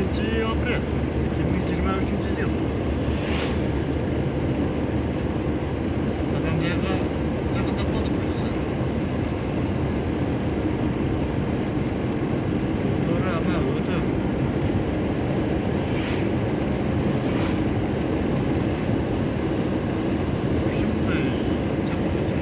2 April 2023 yıl. Zaten nerede yakında bulmadık birisi. Çok doğru ama öte. Şimdi çakıcı olur.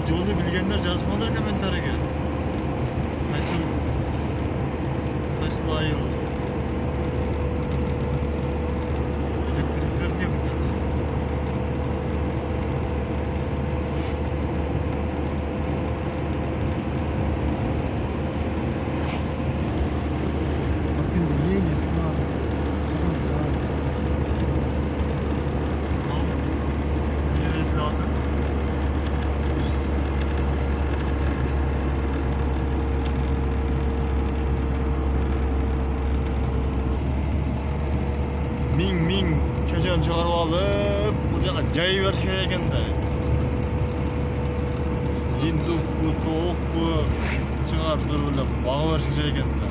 Yolda bilgenler yazmalar komentarıga. Nasıl ayıl. Elektrikler ne yapacağız? Bakın niye yapma abi? Ming köşeni çıkarıp alıp bucağa cay ver kerakenda. Induk bu, toğuk bu çıkarıp böyle bağı ver kerakenda.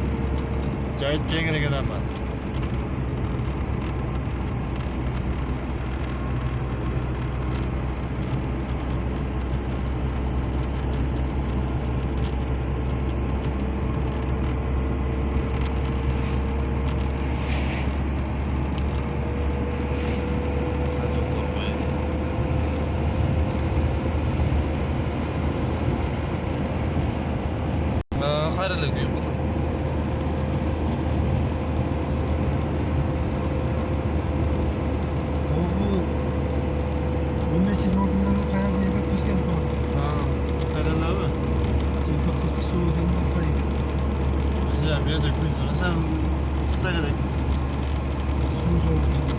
Cayıp kerakenda ama. Hayırlı gün bu. Bu 15-20 günlerde kaynak bir yere kuz geldi bana. Ha, kaynalı abi. Şimdi kapatı soğuduğunda sayı. Mesela bir yerde gün. Sen size gerek. Sunucu oldu.